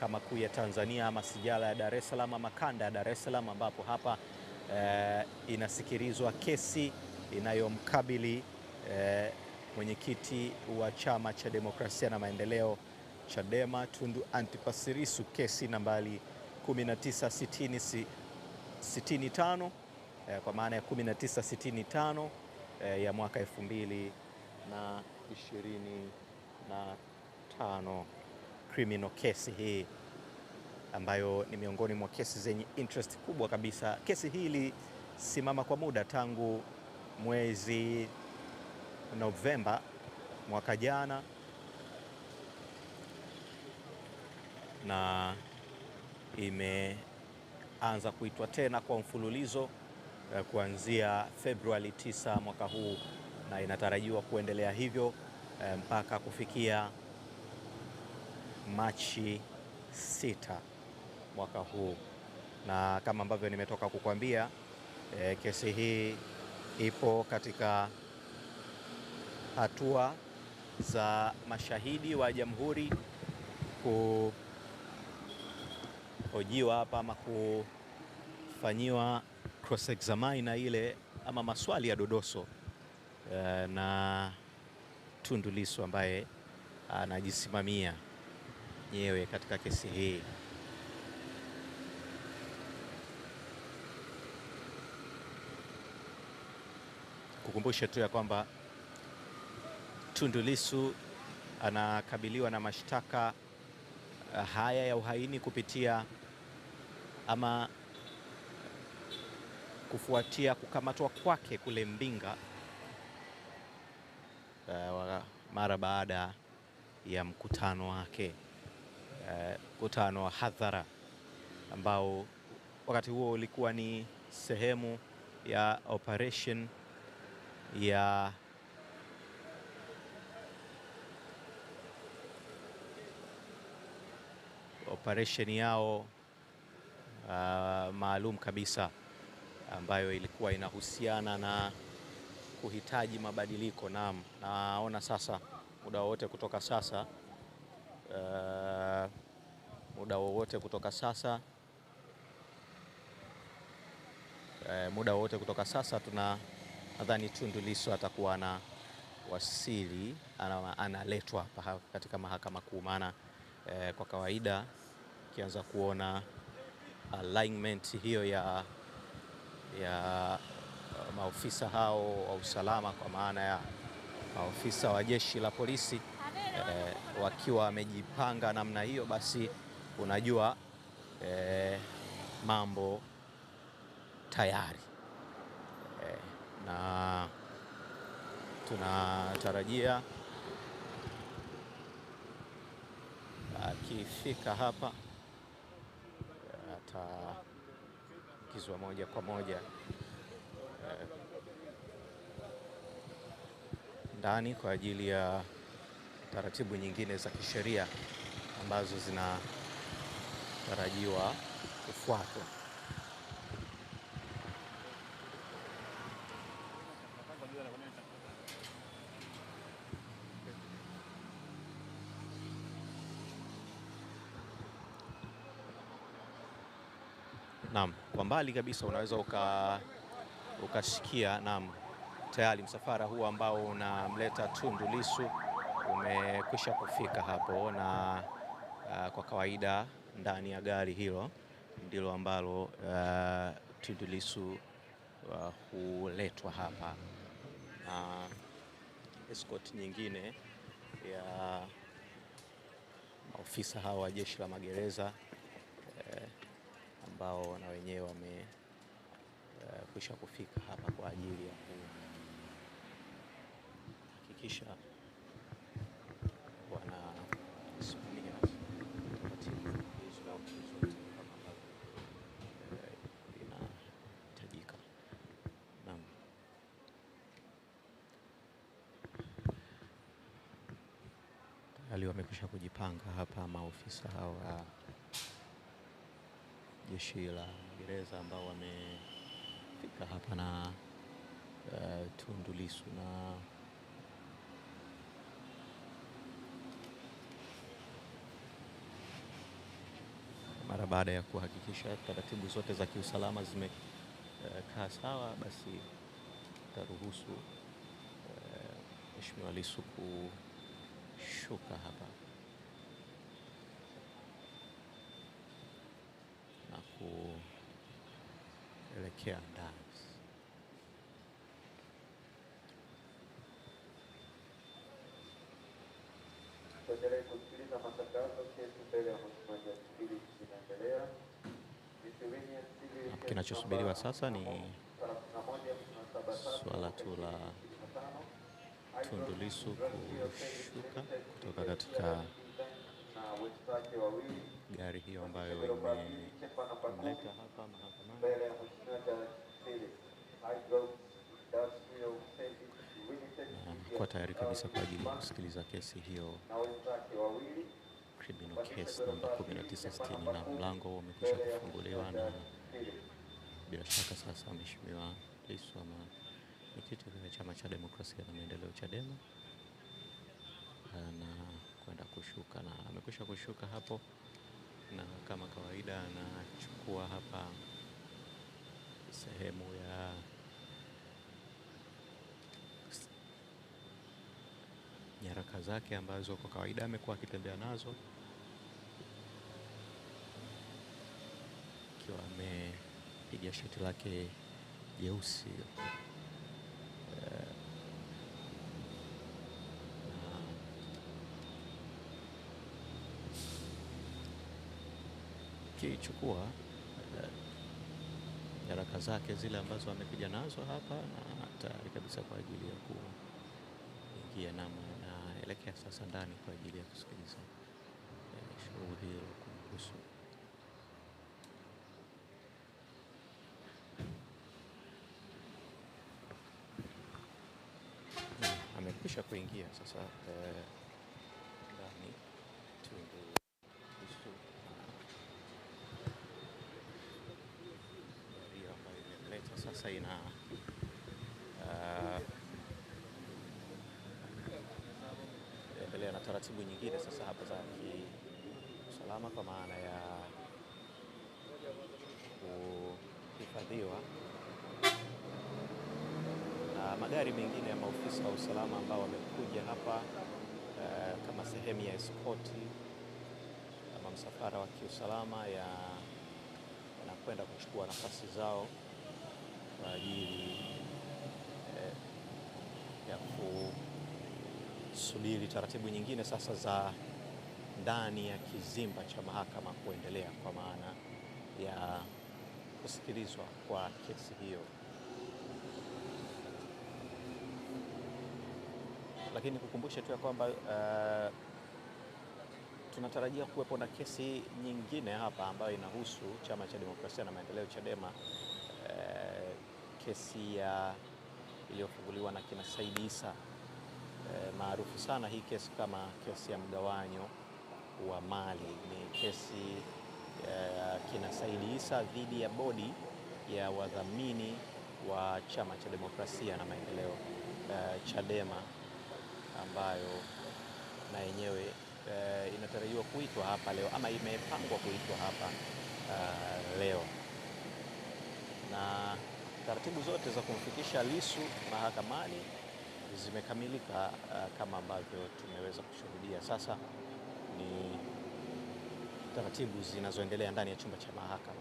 Mahakama Kuu ya Tanzania ama Sijala ya Dar es Salaam ama Kanda ya Dar es Salaam, ambapo hapa inasikilizwa kesi inayomkabili mwenyekiti wa Chama cha Demokrasia na Maendeleo Chadema Tundu Antipas Lissu, kesi nambari 1965 kwa maana ya 1965 ya mwaka 2025, criminal case hii ambayo ni miongoni mwa kesi zenye interest kubwa kabisa. Kesi hii ilisimama kwa muda tangu mwezi Novemba mwaka jana na imeanza kuitwa tena kwa mfululizo kuanzia Februari 9 mwaka huu, na inatarajiwa kuendelea hivyo mpaka kufikia Machi 6 mwaka huu. Na kama ambavyo nimetoka kukwambia, kesi hii ipo katika hatua za mashahidi wa jamhuri kuhojiwa hapa ama kufanyiwa cross examine na ile ama maswali ya dodoso na Tundu Lissu ambaye anajisimamia nyewe katika kesi hii. Kukumbusha tu ya kwamba Tundu Lissu anakabiliwa na mashtaka haya ya uhaini kupitia ama kufuatia kukamatwa kwake kule Mbinga mara baada ya mkutano wake, mkutano wa hadhara ambao wakati huo ulikuwa ni sehemu ya operation ya yao maalum kabisa ambayo ilikuwa inahusiana na kuhitaji mabadiliko. Naona sasa muda wowote kutoka sasa nadhani Tundu Lissu atakuwa na wasili analetwa katika Mahakama Kuu, maana kwa kawaida kianza kuona alignment hiyo ya maofisa hao wa usalama, kwa maana ya maofisa wa jeshi la polisi wakiwa wamejipanga namna hiyo, basi unajua mambo tayari na tunatarajia akifika hapa atakizwa moja kwa moja ndani kwa ajili ya taratibu nyingine za kisheria ambazo zinatarajiwa kufuatwa. Naam, kwa mbali kabisa unaweza ukasikia tayari msafara huu ambao unamleta Tundu Lissu umekwisha kufika hapo, na kwa kawaida ndani ya gari hilo ndilo ambalo Tundu Lissu huletwa hapa na escort nyingine ya maofisa hawa wa jeshi la magereza ambao na wenyewe wamekwisha kufika hapa kwa ajili ya kuhakikisha wanasimamia taratibu hizo zote kama ambavyo inahitajika. Naam, tayari wamekwisha kujipanga hapa maofisa hawa jeshi la gereza ambao wamefika hapa na Tundu Lissu na mara baada ya kuhakikisha taratibu zote za kiusalama zimekaa sawa, basi taruhusu Mheshimiwa Lissu kushuka hapa na kuelekea ndani. Tuendelee kusikiliza matangazo. Kesi mbele ya Mheshimiwa Jaji Philip inaendelea. Kinachosubiriwa sasa ni swala tu la Tundu Lissu kushuka kutoka katika gari hiyo ambayo imemleta hapa mahakamani. Kwa tayari kabisa kwa ajili ya kusikiliza kesi hiyo, criminal case namba 1960, na mlango umekwisha kufunguliwa, na bila shaka sasa Mheshimiwa Lissu ama mwenyekiti wa Chama cha Demokrasia na Maendeleo Chadema na kwenda kushuka, na amekwisha kushuka hapo, na kama kawaida anachukua hapa sehemu ya nyaraka zake ambazo kwa kawaida amekuwa akitembea nazo, akiwa amepiga shati lake jeusi kichukua nyaraka zake zile ambazo amekuja nazo hapa, na tayari kabisa kwa ajili ya kuingia na naelekea sasa ndani kwa ajili ya kusikiliza shughuli hiyo kumhusu. Amekwisha kuingia sasa ndani Tundu Lissu, hiyo ambayo imemleta sasa ina endelea na taratibu nyingine sasa hapa za kiusalama, kwa maana ya kuhifadhiwa na magari mengine ya maofisa wa usalama ambao wamekuja hapa kama sehemu ya eskoti kama msafara wa kiusalama na kwenda kuchukua nafasi zao kwa ajili ya kusubiri taratibu nyingine sasa za ndani ya kizimba cha mahakama kuendelea, kwa maana ya kusikilizwa kwa kesi hiyo. Lakini kukumbusha tu ya kwamba tunatarajia kuwepo na kesi nyingine hapa ambayo inahusu Chama cha Demokrasia na Maendeleo Chadema, kesi iliyofunguliwa na kina Said Issa, maarufu sana hii kesi kama kesi ya mgawanyo wa mali. Ni kesi kina Said Issa dhidi ya bodi ya wadhamini wa Chama cha Demokrasia na Maendeleo Chadema, ambayo na yenyewe inatarajiwa kuitwa hapa leo ama imepangwa kuitwa hapa leo, na taratibu zote za kumfikisha Lissu mahakamani zimekamilika kama ambavyo tumeweza kushuhudia. Sasa ni taratibu zinazoendelea ndani ya chumba cha mahakama.